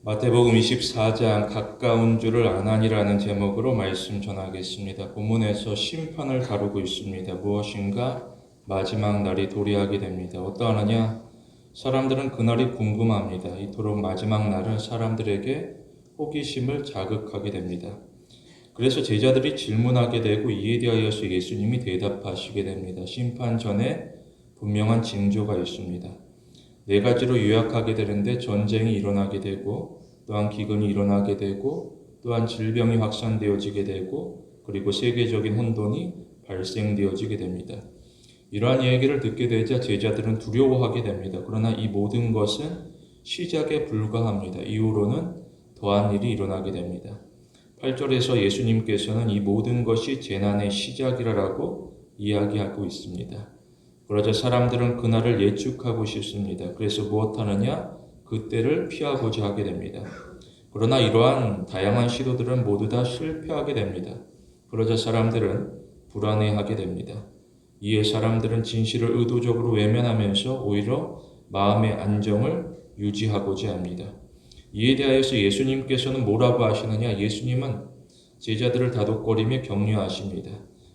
마태복음 24장 가까운 줄을 아나니라는 제목으로 말씀 전하겠습니다. 본문에서 심판을 다루고 있습니다. 무엇인가 마지막 날이 도래하게 됩니다. 어떠하느냐? 사람들은 그날이 궁금합니다. 이토록 마지막 날은 사람들에게 호기심을 자극하게 됩니다. 그래서 제자들이 질문하게 되고 이에 대하여서 예수님이 대답하시게 됩니다. 심판 전에 분명한 징조가 있습니다. 네 가지로 요약하게 되는데 전쟁이 일어나게 되고 또한 기근이 일어나게 되고 또한 질병이 확산되어지게 되고 그리고 세계적인 혼돈이 발생되어지게 됩니다. 이러한 얘기를 듣게 되자 제자들은 두려워하게 됩니다. 그러나 이 모든 것은 시작에 불과합니다. 이후로는 더한 일이 일어나게 됩니다. 8절에서 예수님께서는 이 모든 것이 재난의 시작이라고 이야기하고 있습니다. 그러자 사람들은 그날을 예측하고 싶습니다. 그래서 무엇하느냐? 그때를 피하고자 하게 됩니다. 그러나 이러한 다양한 시도들은 모두 다 실패하게 됩니다. 그러자 사람들은 불안해하게 됩니다. 이에 사람들은 진실을 의도적으로 외면하면서 오히려 마음의 안정을 유지하고자 합니다. 이에 대하여서 예수님께서는 뭐라고 하시느냐? 예수님은 제자들을 다독거리며 격려하십니다.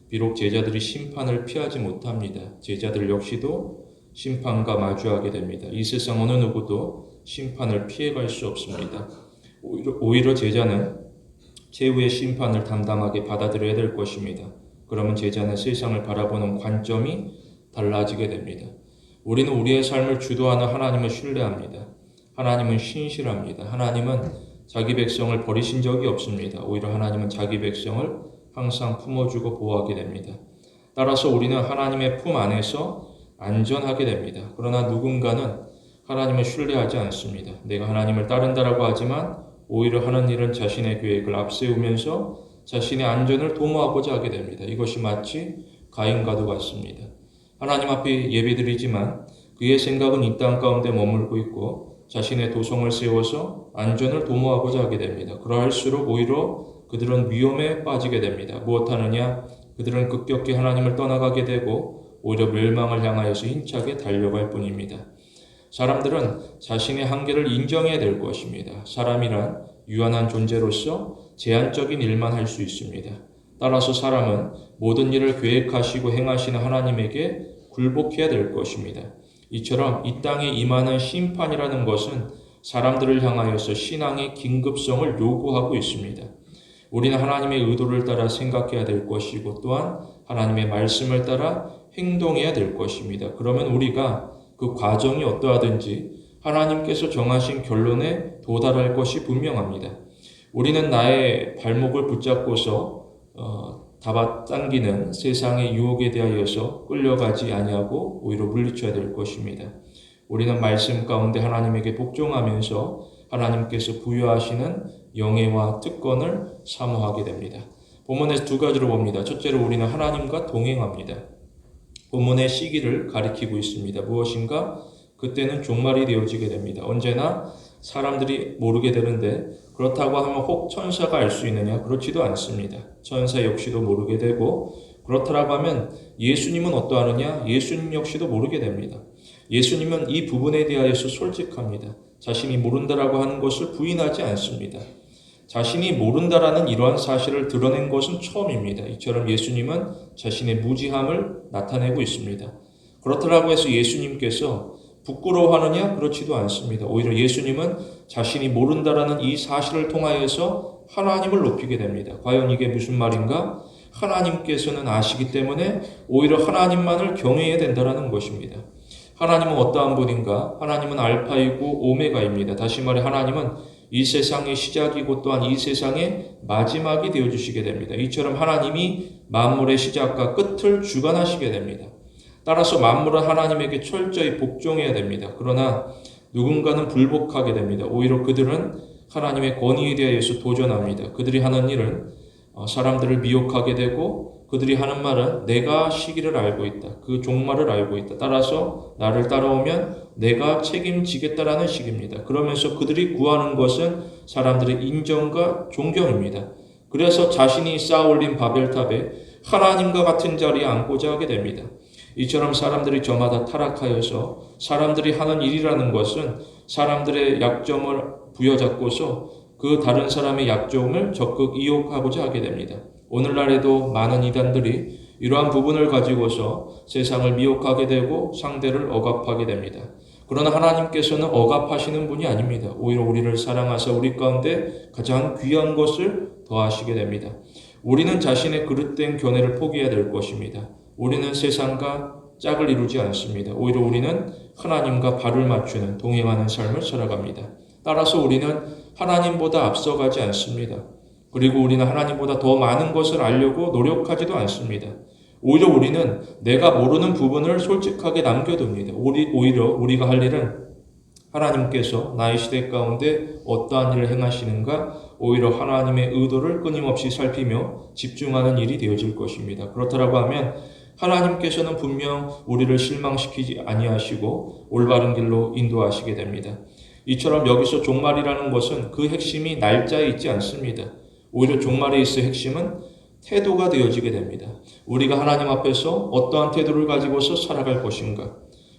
비록 제자들이 심판을 피하지 못합니다. 제자들 역시도 심판과 마주하게 됩니다. 이 세상 어느 누구도 심판을 피해갈 수 없습니다. 오히려 제자는 최후의 심판을 담담하게 받아들여야 될 것입니다. 그러면 제자는 세상을 바라보는 관점이 달라지게 됩니다. 우리는 우리의 삶을 주도하는 하나님을 신뢰합니다. 하나님은 신실합니다. 하나님은 자기 백성을 버리신 적이 없습니다. 오히려 하나님은 자기 백성을 항상 품어주고 보호하게 됩니다. 따라서 우리는 하나님의 품 안에서 안전하게 됩니다. 그러나 누군가는 하나님을 신뢰하지 않습니다. 내가 하나님을 따른다라고 하지만 오히려 하는 일은 자신의 계획을 앞세우면서 자신의 안전을 도모하고자 하게 됩니다. 이것이 마치 가인과도 같습니다. 하나님 앞에 예배드리지만 그의 생각은 이 땅 가운데 머물고 있고 자신의 도성을 세워서 안전을 도모하고자 하게 됩니다. 그러할수록 오히려 그들은 위험에 빠지게 됩니다. 무엇하느냐? 그들은 급격히 하나님을 떠나가게 되고 오히려 멸망을 향하여서 힘차게 달려갈 뿐입니다. 사람들은 자신의 한계를 인정해야 될 것입니다. 사람이란 유한한 존재로서 제한적인 일만 할 수 있습니다. 따라서 사람은 모든 일을 계획하시고 행하시는 하나님에게 굴복해야 될 것입니다. 이처럼 이 땅에 임하는 심판이라는 것은 사람들을 향하여서 신앙의 긴급성을 요구하고 있습니다. 우리는 하나님의 의도를 따라 생각해야 될 것이고 또한 하나님의 말씀을 따라 행동해야 될 것입니다. 그러면 우리가 그 과정이 어떠하든지 하나님께서 정하신 결론에 도달할 것이 분명합니다. 우리는 나의 발목을 붙잡고서 잡아당기는 세상의 유혹에 대하여서 끌려가지 아니하고 오히려 물리쳐야 될 것입니다. 우리는 말씀 가운데 하나님에게 복종하면서 하나님께서 부여하시는 영예와 특권을 사모하게 됩니다. 본문에서 두 가지로 봅니다. 첫째로 우리는 하나님과 동행합니다. 본문의 시기를 가리키고 있습니다. 무엇인가? 그때는 종말이 되어지게 됩니다. 언제나 사람들이 모르게 되는데 그렇다고 하면 혹 천사가 알 수 있느냐? 그렇지도 않습니다. 천사 역시도 모르게 되고 그렇다고 하면 예수님은 어떠하느냐? 예수님 역시도 모르게 됩니다. 예수님은 이 부분에 대하여서 솔직합니다. 자신이 모른다라고 하는 것을 부인하지 않습니다. 자신이 모른다라는 이러한 사실을 드러낸 것은 처음입니다. 이처럼 예수님은 자신의 무지함을 나타내고 있습니다. 그렇다고 해서 예수님께서 부끄러워하느냐? 그렇지도 않습니다. 오히려 예수님은 자신이 모른다라는 이 사실을 통하여서 하나님을 높이게 됩니다. 과연 이게 무슨 말인가? 하나님께서는 아시기 때문에 오히려 하나님만을 경외해야 된다는 것입니다. 하나님은 어떠한 분인가? 하나님은 알파이고 오메가입니다. 다시 말해 하나님은 이 세상의 시작이고 또한 이 세상의 마지막이 되어주시게 됩니다. 이처럼 하나님이 만물의 시작과 끝을 주관하시게 됩니다. 따라서 만물은 하나님에게 철저히 복종해야 됩니다. 그러나 누군가는 불복하게 됩니다. 오히려 그들은 하나님의 권위에 대해서 도전합니다. 그들이 하는 일은 사람들을 미혹하게 되고 그들이 하는 말은 내가 시기를 알고 있다. 그 종말을 알고 있다. 따라서 나를 따라오면 내가 책임지겠다라는 식입니다. 그러면서 그들이 구하는 것은 사람들의 인정과 존경입니다. 그래서 자신이 쌓아올린 바벨탑에 하나님과 같은 자리에 앉고자 하게 됩니다. 이처럼 사람들이 저마다 타락하여서 사람들이 하는 일이라는 것은 사람들의 약점을 부여잡고서 그 다른 사람의 약점을 적극 이용하고자 하게 됩니다. 오늘날에도 많은 이단들이 이러한 부분을 가지고서 세상을 미혹하게 되고 상대를 억압하게 됩니다. 그러나 하나님께서는 억압하시는 분이 아닙니다. 오히려 우리를 사랑하사 우리 가운데 가장 귀한 것을 더하시게 됩니다. 우리는 자신의 그릇된 견해를 포기해야 될 것입니다. 우리는 세상과 짝을 이루지 않습니다. 오히려 우리는 하나님과 발을 맞추는 동행하는 삶을 살아갑니다. 따라서 우리는 하나님보다 앞서가지 않습니다. 그리고 우리는 하나님보다 더 많은 것을 알려고 노력하지도 않습니다. 오히려 우리는 내가 모르는 부분을 솔직하게 남겨둡니다. 오히려 우리가 할 일은 하나님께서 나의 시대 가운데 어떠한 일을 행하시는가, 오히려 하나님의 의도를 끊임없이 살피며 집중하는 일이 되어질 것입니다. 그렇다고 하면 하나님께서는 분명 우리를 실망시키지 아니하시고 올바른 길로 인도하시게 됩니다. 이처럼 여기서 종말이라는 것은 그 핵심이 날짜에 있지 않습니다. 오히려 종말에 있어 핵심은 태도가 되어지게 됩니다. 우리가 하나님 앞에서 어떠한 태도를 가지고서 살아갈 것인가?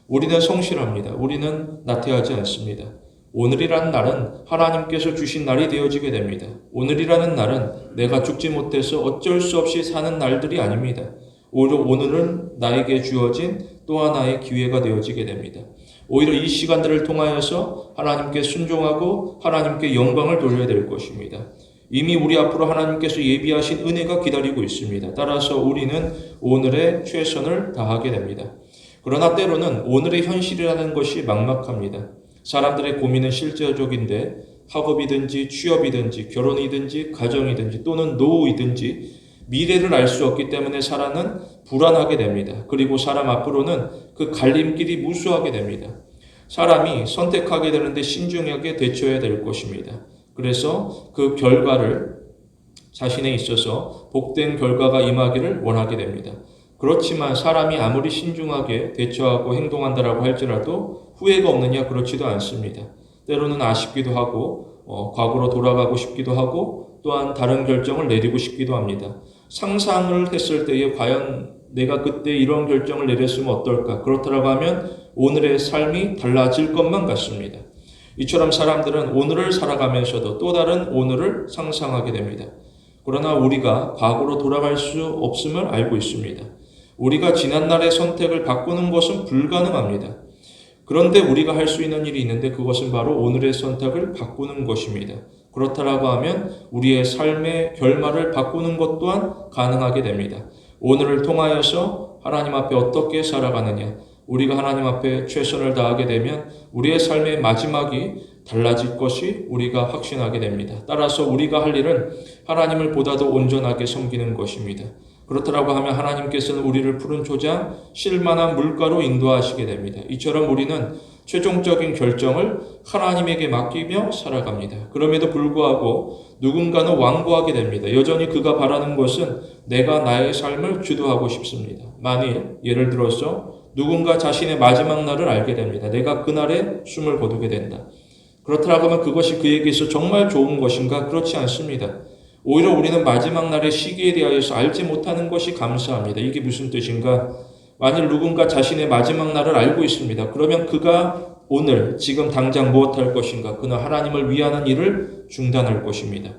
우리는 성실합니다. 우리는 나태하지 않습니다. 오늘이라는 날은 하나님께서 주신 날이 되어지게 됩니다. 오늘이라는 날은 내가 죽지 못해서 어쩔 수 없이 사는 날들이 아닙니다. 오히려 오늘은 나에게 주어진 또 하나의 기회가 되어지게 됩니다. 오히려 이 시간들을 통하여서 하나님께 순종하고 하나님께 영광을 돌려야 될 것입니다. 이미 우리 앞으로 하나님께서 예비하신 은혜가 기다리고 있습니다. 따라서 우리는 오늘의 최선을 다하게 됩니다. 그러나 때로는 오늘의 현실이라는 것이 막막합니다. 사람들의 고민은 실제적인데 학업이든지 취업이든지 결혼이든지 가정이든지 또는 노후이든지 미래를 알 수 없기 때문에 사람은 불안하게 됩니다. 그리고 사람 앞으로는 그 갈림길이 무수하게 됩니다. 사람이 선택하게 되는데 신중하게 대처해야 될 것입니다. 그래서 그 결과를 자신에 있어서 복된 결과가 임하기를 원하게 됩니다. 그렇지만 사람이 아무리 신중하게 대처하고 행동한다라고 할지라도 후회가 없느냐? 그렇지도 않습니다. 때로는 아쉽기도 하고 과거로 돌아가고 싶기도 하고 또한 다른 결정을 내리고 싶기도 합니다. 상상을 했을 때에 과연 내가 그때 이런 결정을 내렸으면 어떨까? 그렇다고 하면 오늘의 삶이 달라질 것만 같습니다. 이처럼 사람들은 오늘을 살아가면서도 또 다른 오늘을 상상하게 됩니다. 그러나 우리가 과거로 돌아갈 수 없음을 알고 있습니다. 우리가 지난날의 선택을 바꾸는 것은 불가능합니다. 그런데 우리가 할 수 있는 일이 있는데 그것은 바로 오늘의 선택을 바꾸는 것입니다. 그렇다라고 하면 우리의 삶의 결말을 바꾸는 것 또한 가능하게 됩니다. 오늘을 통하여서 하나님 앞에 어떻게 살아가느냐, 우리가 하나님 앞에 최선을 다하게 되면 우리의 삶의 마지막이 달라질 것이 우리가 확신하게 됩니다. 따라서 우리가 할 일은 하나님을 보다도 온전하게 섬기는 것입니다. 그렇다고 하면 하나님께서는 우리를 푸른 초장 쉴만한 물가로 인도하시게 됩니다. 이처럼 우리는 최종적인 결정을 하나님에게 맡기며 살아갑니다. 그럼에도 불구하고 누군가는 완고하게 됩니다. 여전히 그가 바라는 것은 내가 나의 삶을 주도하고 싶습니다. 만일 예를 들어서 누군가 자신의 마지막 날을 알게 됩니다. 내가 그날에 숨을 거두게 된다. 그렇다고 하면 그것이 그에게서 정말 좋은 것인가? 그렇지 않습니다. 오히려 우리는 마지막 날의 시기에 대하여서 알지 못하는 것이 감사합니다. 이게 무슨 뜻인가? 만일 누군가 자신의 마지막 날을 알고 있습니다. 그러면 그가 오늘 지금 당장 무엇할 것인가? 그는 하나님을 위하는 일을 중단할 것입니다.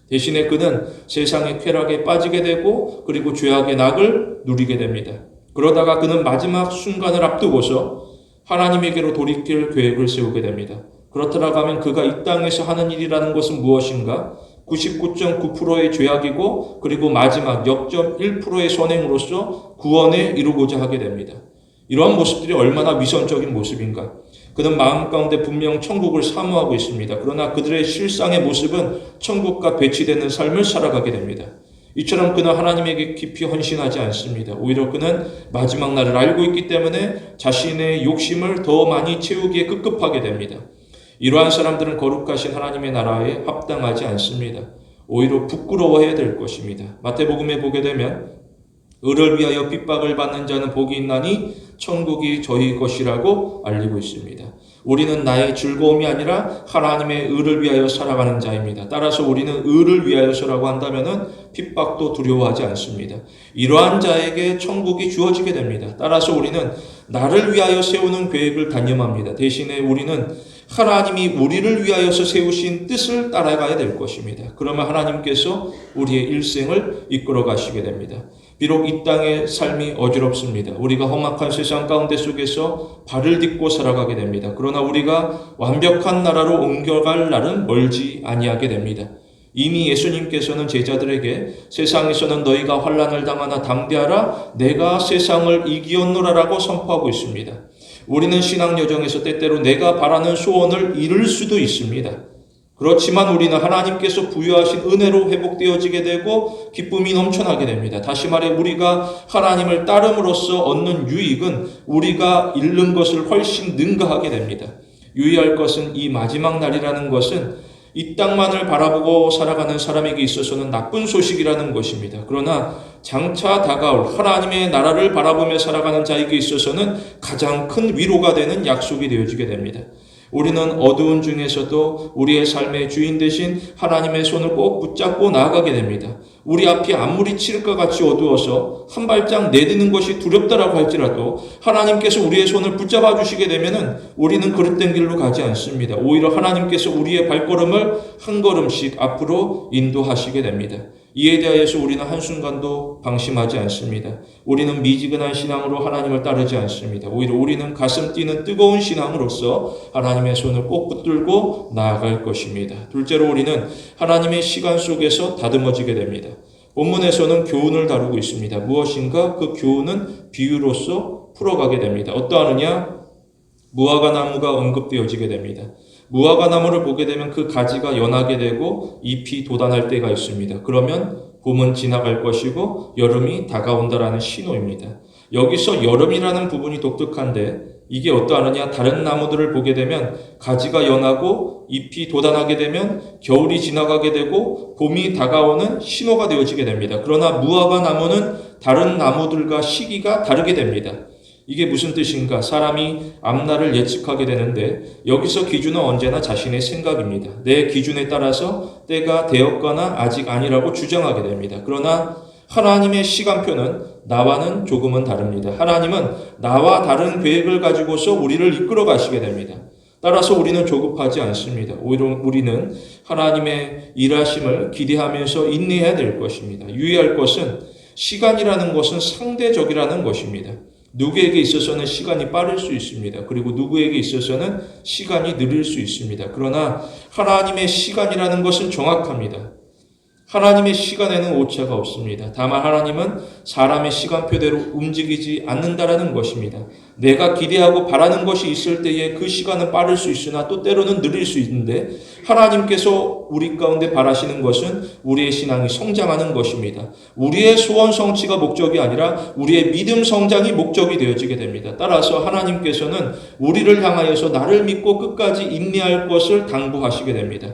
대신에 그는 세상의 쾌락에 빠지게 되고 그리고 죄악의 낙을 누리게 됩니다. 그러다가 그는 마지막 순간을 앞두고서 하나님에게로 돌이킬 계획을 세우게 됩니다. 그렇다고 하면 그가 이 땅에서 하는 일이라는 것은 무엇인가? 99.9%의 죄악이고 그리고 마지막 0.1%의 선행으로서 구원에 이루고자 하게 됩니다. 이러한 모습들이 얼마나 위선적인 모습인가? 그는 마음 가운데 분명 천국을 사모하고 있습니다. 그러나 그들의 실상의 모습은 천국과 배치되는 삶을 살아가게 됩니다. 이처럼 그는 하나님에게 깊이 헌신하지 않습니다. 오히려 그는 마지막 날을 알고 있기 때문에 자신의 욕심을 더 많이 채우기에 급급하게 됩니다. 이러한 사람들은 거룩하신 하나님의 나라에 합당하지 않습니다. 오히려 부끄러워해야 될 것입니다. 마태복음에 보게 되면 의를 위하여 핍박을 받는 자는 복이 있나니 천국이 저희 것이라고 알리고 있습니다. 우리는 나의 즐거움이 아니라 하나님의 의를 위하여 살아가는 자입니다. 따라서 우리는 의를 위하여서라고 한다면 핍박도 두려워하지 않습니다. 이러한 자에게 천국이 주어지게 됩니다. 따라서 우리는 나를 위하여 세우는 계획을 단념합니다. 대신에 우리는 하나님이 우리를 위하여서 세우신 뜻을 따라가야 될 것입니다. 그러면 하나님께서 우리의 일생을 이끌어 가시게 됩니다. 비록 이 땅의 삶이 어지럽습니다. 우리가 험악한 세상 가운데 속에서 발을 딛고 살아가게 됩니다. 그러나 우리가 완벽한 나라로 옮겨갈 날은 멀지 아니하게 됩니다. 이미 예수님께서는 제자들에게 세상에서는 너희가 환난을 당하나 담대하라 내가 세상을 이기었노라라고 선포하고 있습니다. 우리는 신앙 여정에서 때때로 내가 바라는 소원을 이룰 수도 있습니다. 그렇지만 우리는 하나님께서 부여하신 은혜로 회복되어지게 되고 기쁨이 넘쳐나게 됩니다. 다시 말해 우리가 하나님을 따름으로써 얻는 유익은 우리가 잃는 것을 훨씬 능가하게 됩니다. 유의할 것은 이 마지막 날이라는 것은 이 땅만을 바라보고 살아가는 사람에게 있어서는 나쁜 소식이라는 것입니다. 그러나 장차 다가올 하나님의 나라를 바라보며 살아가는 자에게 있어서는 가장 큰 위로가 되는 약속이 되어지게 됩니다. 우리는 어두운 중에서도 우리의 삶의 주인 되신 하나님의 손을 꼭 붙잡고 나아가게 됩니다. 우리 앞이 아무리 칠흑과 같이 어두워서 한 발짝 내딛는 것이 두렵다라고 할지라도 하나님께서 우리의 손을 붙잡아 주시게 되면은 우리는 그릇된 길로 가지 않습니다. 오히려 하나님께서 우리의 발걸음을 한 걸음씩 앞으로 인도하시게 됩니다. 이에 대하여서 우리는 한순간도 방심하지 않습니다. 우리는 미지근한 신앙으로 하나님을 따르지 않습니다. 오히려 우리는 가슴 뛰는 뜨거운 신앙으로서 하나님의 손을 꼭 붙들고 나아갈 것입니다. 둘째로 우리는 하나님의 시간 속에서 다듬어지게 됩니다. 본문에서는 교훈을 다루고 있습니다. 무엇인가 그 교훈은 비유로서 풀어가게 됩니다. 어떠하느냐? 무화과 나무가 언급되어지게 됩니다. 무화과 나무를 보게 되면 그 가지가 연하게 되고 잎이 돋아날 때가 있습니다. 그러면 봄은 지나갈 것이고 여름이 다가온다라는 신호입니다. 여기서 여름이라는 부분이 독특한데 이게 어떠하느냐? 다른 나무들을 보게 되면 가지가 연하고 잎이 돋아나게 되면 겨울이 지나가게 되고 봄이 다가오는 신호가 되어지게 됩니다. 그러나 무화과 나무는 다른 나무들과 시기가 다르게 됩니다. 이게 무슨 뜻인가? 사람이 앞날을 예측하게 되는데 여기서 기준은 언제나 자신의 생각입니다. 내 기준에 따라서 때가 되었거나 아직 아니라고 주장하게 됩니다. 그러나 하나님의 시간표는 나와는 조금은 다릅니다. 하나님은 나와 다른 계획을 가지고서 우리를 이끌어 가시게 됩니다. 따라서 우리는 조급하지 않습니다. 오히려 우리는 하나님의 일하심을 기대하면서 인내해야 될 것입니다. 유의할 것은 시간이라는 것은 상대적이라는 것입니다. 누구에게 있어서는 시간이 빠를 수 있습니다. 그리고 누구에게 있어서는 시간이 느릴 수 있습니다. 그러나 하나님의 시간이라는 것은 정확합니다. 하나님의 시간에는 오차가 없습니다. 다만 하나님은 사람의 시간표대로 움직이지 않는다라는 것입니다. 내가 기대하고 바라는 것이 있을 때에 그 시간은 빠를 수 있으나 또 때로는 느릴 수 있는데 하나님께서 우리 가운데 바라시는 것은 우리의 신앙이 성장하는 것입니다. 우리의 소원 성취가 목적이 아니라 우리의 믿음 성장이 목적이 되어지게 됩니다. 따라서 하나님께서는 우리를 향하여서 나를 믿고 끝까지 인내할 것을 당부하시게 됩니다.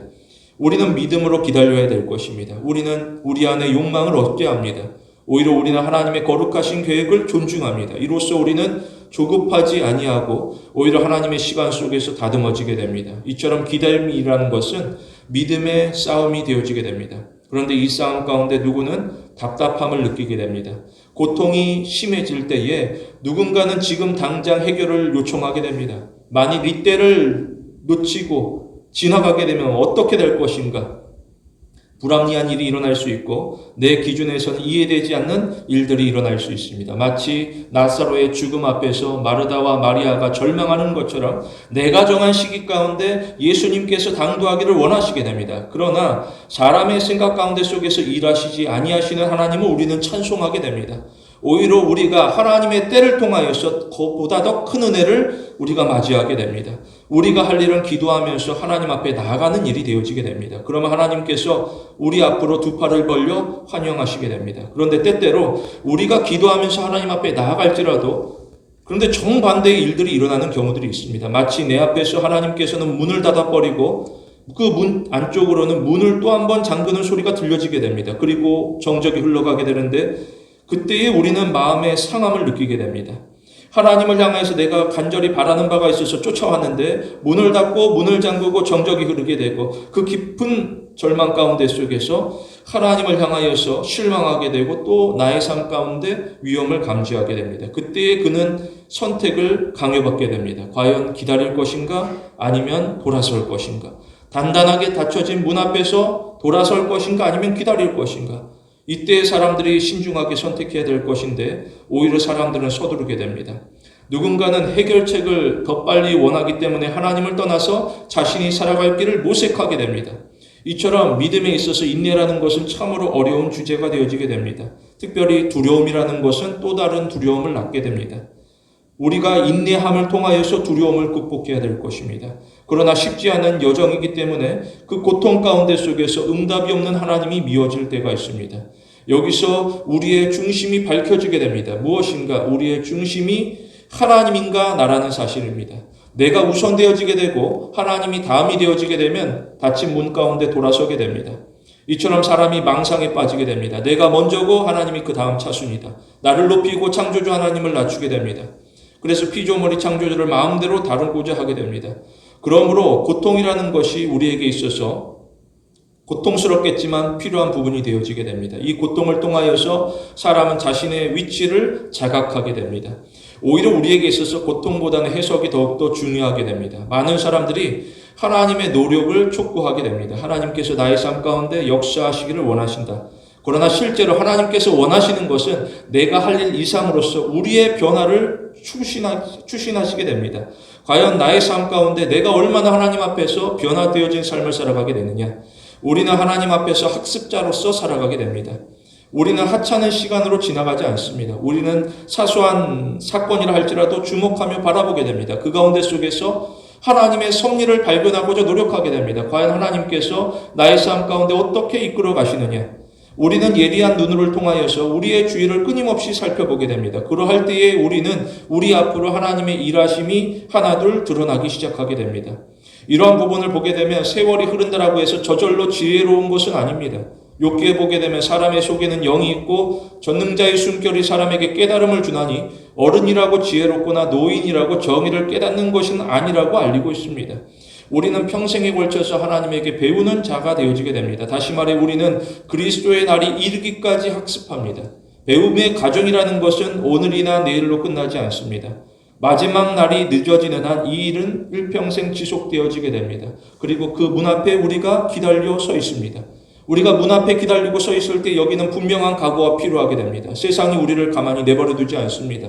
우리는 믿음으로 기다려야 될 것입니다. 우리는 우리 안에 욕망을 얻게 합니다. 오히려 우리는 하나님의 거룩하신 계획을 존중합니다. 이로써 우리는 조급하지 아니하고 오히려 하나님의 시간 속에서 다듬어지게 됩니다. 이처럼 기다림이라는 것은 믿음의 싸움이 되어지게 됩니다. 그런데 이 싸움 가운데 누구는 답답함을 느끼게 됩니다. 고통이 심해질 때에 누군가는 지금 당장 해결을 요청하게 됩니다. 만일 이때를 놓치고 지나가게 되면 어떻게 될 것인가? 불합리한 일이 일어날 수 있고 내 기준에서는 이해되지 않는 일들이 일어날 수 있습니다. 마치 나사로의 죽음 앞에서 마르다와 마리아가 절망하는 것처럼 내가 정한 시기 가운데 예수님께서 당도하기를 원하시게 됩니다. 그러나 사람의 생각 가운데 속에서 일하시지 아니하시는 하나님을 우리는 찬송하게 됩니다. 오히려 우리가 하나님의 때를 통하여서 그보다 더 큰 은혜를 우리가 맞이하게 됩니다. 우리가 할 일은 기도하면서 하나님 앞에 나아가는 일이 되어지게 됩니다. 그러면 하나님께서 우리 앞으로 두 팔을 벌려 환영하시게 됩니다. 그런데 때때로 우리가 기도하면서 하나님 앞에 나아갈지라도 그런데 정반대의 일들이 일어나는 경우들이 있습니다. 마치 내 앞에서 하나님께서는 문을 닫아버리고 그 문 안쪽으로는 문을 또 한 번 잠그는 소리가 들려지게 됩니다. 그리고 정적이 흘러가게 되는데 그때에 우리는 마음의 상함을 느끼게 됩니다. 하나님을 향해서 내가 간절히 바라는 바가 있어서 쫓아왔는데 문을 닫고 문을 잠그고 정적이 흐르게 되고 그 깊은 절망 가운데 속에서 하나님을 향하여서 실망하게 되고 또 나의 삶 가운데 위험을 감지하게 됩니다. 그때에 그는 선택을 강요받게 됩니다. 과연 기다릴 것인가 아니면 돌아설 것인가? 단단하게 닫혀진 문 앞에서 돌아설 것인가 아니면 기다릴 것인가? 이때 사람들이 신중하게 선택해야 될 것인데 오히려 사람들은 서두르게 됩니다. 누군가는 해결책을 더 빨리 원하기 때문에 하나님을 떠나서 자신이 살아갈 길을 모색하게 됩니다. 이처럼 믿음에 있어서 인내라는 것은 참으로 어려운 주제가 되어지게 됩니다. 특별히 두려움이라는 것은 또 다른 두려움을 낳게 됩니다. 우리가 인내함을 통하여서 두려움을 극복해야 될 것입니다. 그러나 쉽지 않은 여정이기 때문에 그 고통 가운데 속에서 응답이 없는 하나님이 미워질 때가 있습니다. 여기서 우리의 중심이 밝혀지게 됩니다. 무엇인가? 우리의 중심이 하나님인가 나라는 사실입니다. 내가 우선되어지게 되고 하나님이 다음이 되어지게 되면 닫힌 문 가운데 돌아서게 됩니다. 이처럼 사람이 망상에 빠지게 됩니다. 내가 먼저고 하나님이 그 다음 차순이다. 나를 높이고 창조주 하나님을 낮추게 됩니다. 그래서 피조물이 창조주를 마음대로 다루고자 하게 됩니다. 그러므로 고통이라는 것이 우리에게 있어서 고통스럽겠지만 필요한 부분이 되어지게 됩니다. 이 고통을 통하여서 사람은 자신의 위치를 자각하게 됩니다. 오히려 우리에게 있어서 고통보다는 해석이 더욱더 중요하게 됩니다. 많은 사람들이 하나님의 노력을 촉구하게 됩니다. 하나님께서 나의 삶 가운데 역사하시기를 원하신다. 그러나 실제로 하나님께서 원하시는 것은 내가 할 일 이상으로서 우리의 변화를 추신하시게 됩니다. 과연 나의 삶 가운데 내가 얼마나 하나님 앞에서 변화되어진 삶을 살아가게 되느냐? 우리는 하나님 앞에서 학습자로서 살아가게 됩니다. 우리는 하찮은 시간으로 지나가지 않습니다. 우리는 사소한 사건이라 할지라도 주목하며 바라보게 됩니다. 그 가운데 속에서 하나님의 섭리를 발견하고자 노력하게 됩니다. 과연 하나님께서 나의 삶 가운데 어떻게 이끌어 가시느냐? 우리는 예리한 눈을 통하여서 우리의 주위를 끊임없이 살펴보게 됩니다. 그러할 때에 우리는 우리 앞으로 하나님의 일하심이 하나둘 드러나기 시작하게 됩니다. 이러한 부분을 보게 되면 세월이 흐른다라고 해서 저절로 지혜로운 것은 아닙니다. 욥기에 보게 되면 사람의 속에는 영이 있고 전능자의 숨결이 사람에게 깨달음을 주나니 어른이라고 지혜롭거나 노인이라고 정의를 깨닫는 것은 아니라고 알리고 있습니다. 우리는 평생에 걸쳐서 하나님에게 배우는 자가 되어지게 됩니다. 다시 말해 우리는 그리스도의 날이 이르기까지 학습합니다. 배움의 과정이라는 것은 오늘이나 내일로 끝나지 않습니다. 마지막 날이 늦어지는 한 이 일은 일평생 지속되어지게 됩니다. 그리고 그 문 앞에 우리가 기다려 서 있습니다. 우리가 문 앞에 기다리고 서 있을 때 여기는 분명한 각오가 필요하게 됩니다. 세상이 우리를 가만히 내버려 두지 않습니다.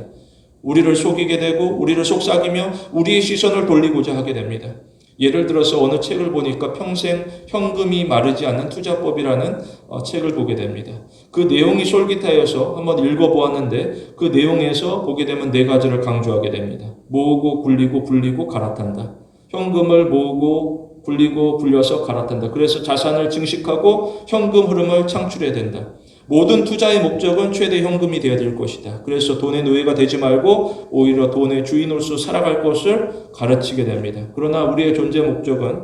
우리를 속이게 되고 우리를 속삭이며 우리의 시선을 돌리고자 하게 됩니다. 예를 들어서 어느 책을 보니까 평생 현금이 마르지 않는 투자법이라는 책을 보게 됩니다. 그 내용이 솔깃하여서 한번 읽어보았는데 그 내용에서 보게 되면 네 가지를 강조하게 됩니다. 모으고 굴리고 불리고 갈아탄다. 현금을 모으고 굴리고 불려서 갈아탄다. 그래서 자산을 증식하고 현금 흐름을 창출해야 된다. 모든 투자의 목적은 최대 현금이 되어야 될 것이다. 그래서 돈의 노예가 되지 말고 오히려 돈의 주인으로서 살아갈 것을 가르치게 됩니다. 그러나 우리의 존재 목적은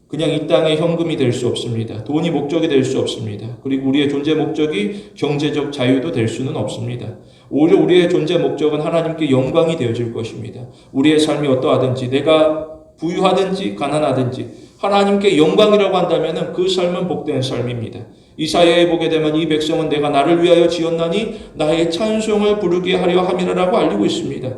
그냥 이 땅의 현금이 될 수 없습니다. 돈이 목적이 될 수 없습니다. 그리고 우리의 존재 목적이 경제적 자유도 될 수는 없습니다. 오히려 우리의 존재 목적은 하나님께 영광이 되어질 것입니다. 우리의 삶이 어떠하든지 내가 부유하든지 가난하든지 하나님께 영광이라고 한다면 그 삶은 복된 삶입니다. 이사야에 보게 되면 이 백성은 내가 나를 위하여 지었나니 나의 찬송을 부르게 하려 함이라라고 알리고 있습니다.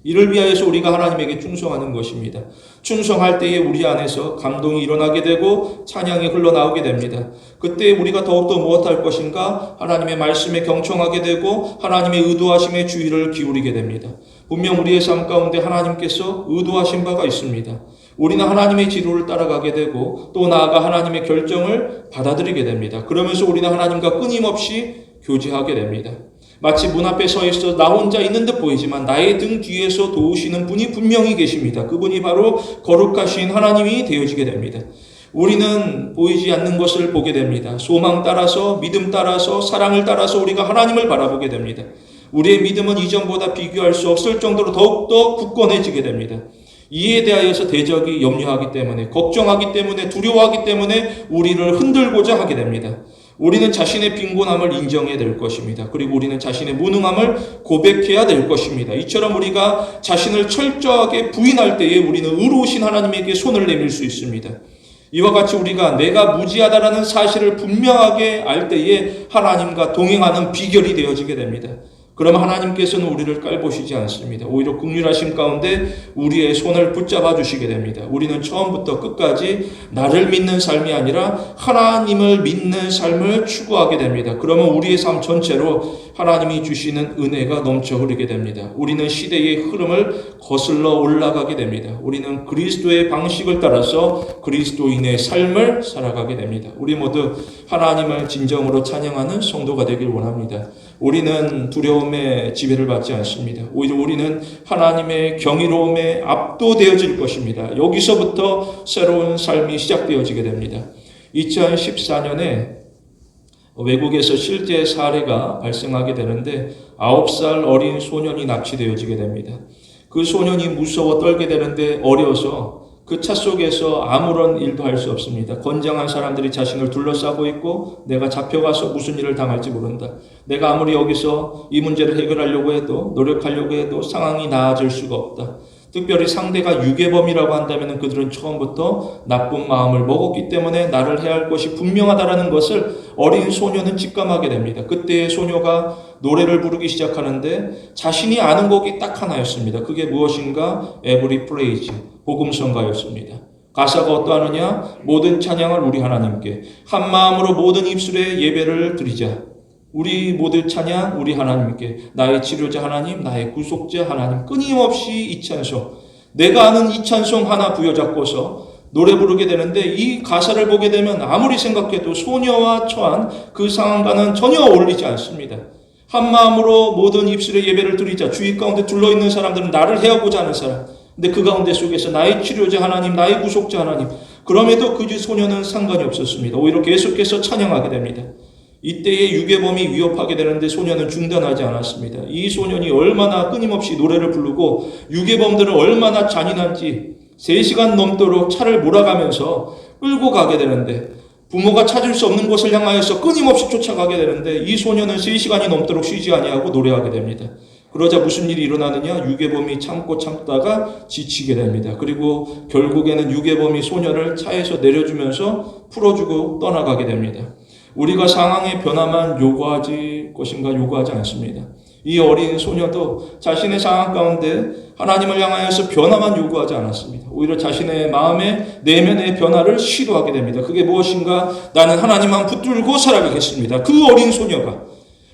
이를 위하여서 우리가 하나님에게 충성하는 것입니다. 충성할 때에 우리 안에서 감동이 일어나게 되고 찬양이 흘러나오게 됩니다. 그때 우리가 더욱더 무엇할 것인가? 하나님의 말씀에 경청하게 되고 하나님의 의도하심에 주의를 기울이게 됩니다. 분명 우리의 삶 가운데 하나님께서 의도하신 바가 있습니다. 우리는 하나님의 지도를 따라가게 되고 또 나아가 하나님의 결정을 받아들이게 됩니다. 그러면서 우리는 하나님과 끊임없이 교제하게 됩니다. 마치 문 앞에 서 있어 나 혼자 있는 듯 보이지만 나의 등 뒤에서 도우시는 분이 분명히 계십니다. 그분이 바로 거룩하신 하나님이 되어지게 됩니다. 우리는 보이지 않는 것을 보게 됩니다. 소망 따라서 믿음 따라서 사랑을 따라서 우리가 하나님을 바라보게 됩니다. 우리의 믿음은 이전보다 비교할 수 없을 정도로 더욱더 굳건해지게 됩니다. 이에 대하여서 대적이 염려하기 때문에 걱정하기 때문에 두려워하기 때문에 우리를 흔들고자 하게 됩니다. 우리는 자신의 빈곤함을 인정해야 될 것입니다. 그리고 우리는 자신의 무능함을 고백해야 될 것입니다. 이처럼 우리가 자신을 철저하게 부인할 때에 우리는 의로우신 하나님에게 손을 내밀 수 있습니다. 이와 같이 우리가 내가 무지하다라는 사실을 분명하게 알 때에 하나님과 동행하는 비결이 되어지게 됩니다. 그럼 하나님께서는 우리를 깔보시지 않습니다. 오히려 긍휼하심 가운데 우리의 손을 붙잡아 주시게 됩니다. 우리는 처음부터 끝까지 나를 믿는 삶이 아니라 하나님을 믿는 삶을 추구하게 됩니다. 그러면 우리의 삶 전체로 하나님이 주시는 은혜가 넘쳐 흐르게 됩니다. 우리는 시대의 흐름을 거슬러 올라가게 됩니다. 우리는 그리스도의 방식을 따라서 그리스도인의 삶을 살아가게 됩니다. 우리 모두 하나님을 진정으로 찬양하는 성도가 되길 원합니다. 우리는 두려움에 지배를 받지 않습니다. 오히려 우리는 하나님의 경이로움에 압도되어질 것입니다. 여기서부터 새로운 삶이 시작되어지게 됩니다. 2014년에 외국에서 실제 사례가 발생하게 되는데 9살 어린 소년이 납치되어지게 됩니다. 그 소년이 무서워 떨게 되는데 어려서 그 차 속에서 아무런 일도 할 수 없습니다. 건장한 사람들이 자신을 둘러싸고 있고 내가 잡혀가서 무슨 일을 당할지 모른다. 내가 아무리 여기서 이 문제를 해결하려고 해도 노력하려고 해도 상황이 나아질 수가 없다. 특별히 상대가 유괴범이라고 한다면 그들은 처음부터 나쁜 마음을 먹었기 때문에 나를 해야 할 것이 분명하다라는 것을 어린 소녀는 직감하게 됩니다. 그때 소녀가 노래를 부르기 시작하는데 자신이 아는 곡이 딱 하나였습니다. 그게 무엇인가? Every Praise, 복음성가였습니다. 가사가 어떠하느냐? 모든 찬양을 우리 하나님께 한 마음으로 모든 입술에 예배를 드리자. 우리 모두 찬양 우리 하나님께 나의 치료자 하나님, 나의 구속자 하나님, 끊임없이 이 찬송, 내가 아는 이 찬송 하나 부여잡고서 노래 부르게 되는데 이 가사를 보게 되면 아무리 생각해도 소녀와 처한 그 상황과는 전혀 어울리지 않습니다. 한 마음으로 모든 입술에 예배를 드리자. 주위 가운데 둘러있는 사람들은 나를 해하고자 하는 사람, 근데 그 가운데 속에서 나의 치료자 하나님, 나의 구속자 하나님, 그럼에도 그 소녀는 상관이 없었습니다. 오히려 계속해서 찬양하게 됩니다. 이때의 유괴범이 위협하게 되는데 소녀는 중단하지 않았습니다. 이 소년이 얼마나 끊임없이 노래를 부르고 유괴범들은 얼마나 잔인한지 3시간 넘도록 차를 몰아가면서 끌고 가게 되는데 부모가 찾을 수 없는 곳을 향하여서 끊임없이 쫓아가게 되는데 이 소년은 3시간이 넘도록 쉬지 아니하고 노래하게 됩니다. 그러자 무슨 일이 일어나느냐? 유괴범이 참다가 지치게 됩니다. 그리고 결국에는 유괴범이 소녀를 차에서 내려주면서 풀어주고 떠나가게 됩니다. 우리가 상황의 변화만 요구하지 것인가? 요구하지 않습니다. 이 어린 소녀도 자신의 상황 가운데 하나님을 향하여서 변화만 요구하지 않았습니다. 오히려 자신의 마음의 내면의 변화를 시도하게 됩니다. 그게 무엇인가? 나는 하나님만 붙들고 살아가겠습니다. 그 어린 소녀가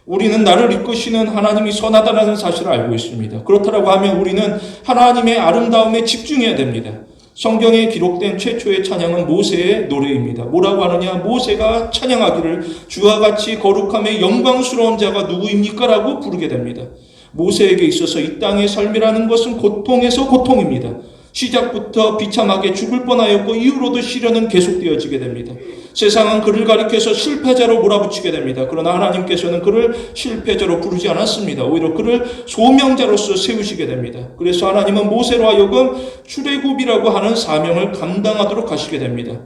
우리는 나를 이끄시는 하나님이 선하다는 사실을 알고 있습니다. 그렇다고 하면 우리는 하나님의 아름다움에 집중해야 됩니다. 성경에 기록된 최초의 찬양은 모세의 노래입니다. 뭐라고 하느냐? 모세가 찬양하기를 주와 같이 거룩함에 영광스러운 자가 누구입니까? 라고 부르게 됩니다. 모세에게 있어서 이 땅의 삶이라는 것은 고통에서 고통입니다. 시작부터 비참하게 죽을 뻔하였고 이후로도 시련은 계속되어지게 됩니다. 세상은 그를 가리켜서 실패자로 몰아붙이게 됩니다. 그러나 하나님께서는 그를 실패자로 부르지 않았습니다. 오히려 그를 소명자로서 세우시게 됩니다. 그래서 하나님은 모세로 하여금 출애굽이라고 하는 사명을 감당하도록 하시게 됩니다.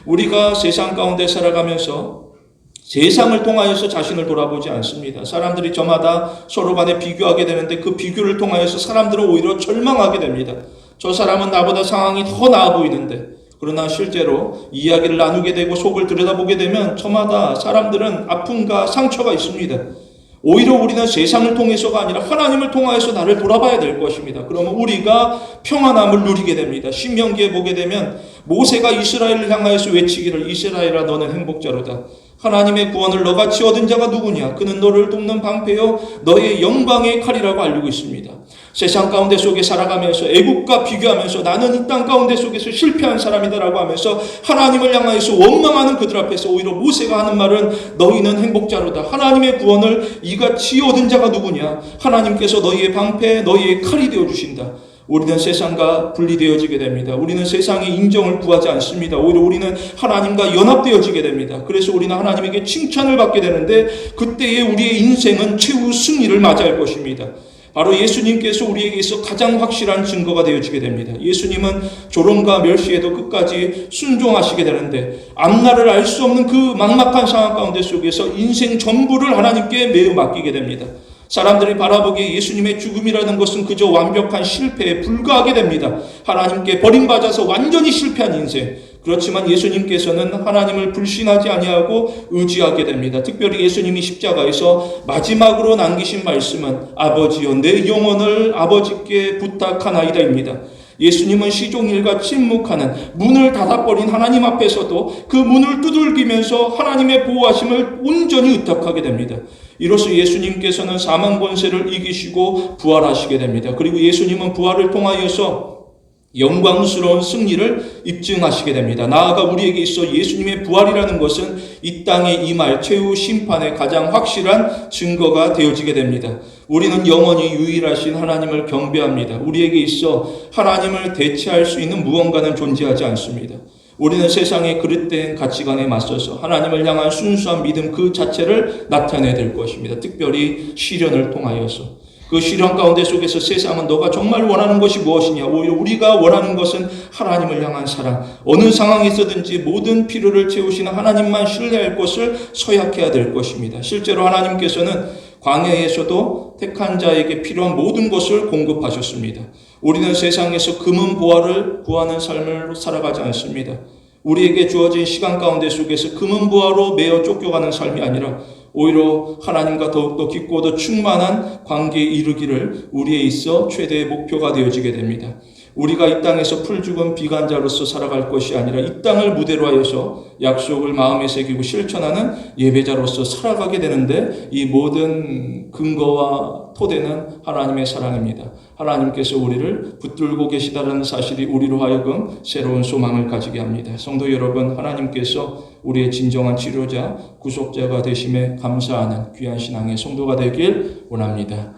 우리가 세상 가운데 살아가면서 세상을 통하여서 자신을 돌아보지 않습니다. 사람들이 저마다 서로 간에 비교하게 되는데 그 비교를 통하여서 사람들은 오히려 절망하게 됩니다. 저 사람은 나보다 상황이 더 나아 보이는데, 그러나 실제로 이야기를 나누게 되고 속을 들여다보게 되면 저마다 사람들은 아픔과 상처가 있습니다. 오히려 우리는 세상을 통해서가 아니라 하나님을 통하여서 나를 돌아봐야 될 것입니다. 그러면 우리가 평안함을 누리게 됩니다. 신명기에 보게 되면 모세가 이스라엘을 향하여서 외치기를 이스라엘아 너는 행복자로다. 하나님의 구원을 너같이 얻은 자가 누구냐? 그는 너를 돕는 방패요 너의 영광의 칼이라고 알리고 있습니다. 세상 가운데 속에 살아가면서 애국과 비교하면서 나는 이 땅 가운데 속에서 실패한 사람이다라고 하면서 하나님을 향하여서 원망하는 그들 앞에서 오히려 모세가 하는 말은 너희는 행복자로다. 하나님의 구원을 이같이 얻은 자가 누구냐? 하나님께서 너희의 방패, 너희의 칼이 되어주신다. 우리는 세상과 분리되어지게 됩니다. 우리는 세상의 인정을 구하지 않습니다. 오히려 우리는 하나님과 연합되어지게 됩니다. 그래서 우리는 하나님에게 칭찬을 받게 되는데 그때의 우리의 인생은 최후 승리를 맞이할 것입니다. 바로 예수님께서 우리에게 있어 가장 확실한 증거가 되어지게 됩니다. 예수님은 조롱과 멸시에도 끝까지 순종하시게 되는데 앞날을 알 수 없는 그 막막한 상황 가운데 속에서 인생 전부를 하나님께 매우 맡기게 됩니다. 사람들이 바라보기에 예수님의 죽음이라는 것은 그저 완벽한 실패에 불과하게 됩니다. 하나님께 버림받아서 완전히 실패한 인생. 그렇지만 예수님께서는 하나님을 불신하지 아니하고 의지하게 됩니다. 특별히 예수님이 십자가에서 마지막으로 남기신 말씀은 아버지여 내 영혼을 아버지께 부탁하나이다입니다. 예수님은 시종일관 침묵하는 문을 닫아버린 하나님 앞에서도 그 문을 두들기면서 하나님의 보호하심을 온전히 의탁하게 됩니다. 이로써 예수님께서는 사망 권세를 이기시고 부활하시게 됩니다. 그리고 예수님은 부활을 통하여서 영광스러운 승리를 입증하시게 됩니다. 나아가 우리에게 있어 예수님의 부활이라는 것은 이 땅에 임할 최후 심판의 가장 확실한 증거가 되어지게 됩니다. 우리는 영원히 유일하신 하나님을 경배합니다. 우리에게 있어 하나님을 대체할 수 있는 무언가는 존재하지 않습니다. 우리는 세상의 그릇된 가치관에 맞서서 하나님을 향한 순수한 믿음 그 자체를 나타내야 될 것입니다. 특별히 시련을 통하여서. 그 시련 가운데 속에서 세상은 너가 정말 원하는 것이 무엇이냐? 오히려 우리가 원하는 것은 하나님을 향한 사랑. 어느 상황에서든지 모든 필요를 채우시는 하나님만 신뢰할 것을 서약해야 될 것입니다. 실제로 하나님께서는 광야에서도 택한 자에게 필요한 모든 것을 공급하셨습니다. 우리는 세상에서 금은 보화를 구하는 삶을 살아가지 않습니다. 우리에게 주어진 시간 가운데 속에서 금은 보화로 매어 쫓겨가는 삶이 아니라 오히려 하나님과 더욱더 깊고 더 충만한 관계에 이르기를 우리에 있어 최대의 목표가 되어지게 됩니다. 우리가 이 땅에서 풀죽은 비간자로서 살아갈 것이 아니라 이 땅을 무대로 하여서 약속을 마음에 새기고 실천하는 예배자로서 살아가게 되는데 이 모든 근거와 토대는 하나님의 사랑입니다. 하나님께서 우리를 붙들고 계시다는 사실이 우리로 하여금 새로운 소망을 가지게 합니다. 성도 여러분, 하나님께서 우리의 진정한 치료자, 구속자가 되심에 감사하는 귀한 신앙의 성도가 되길 원합니다.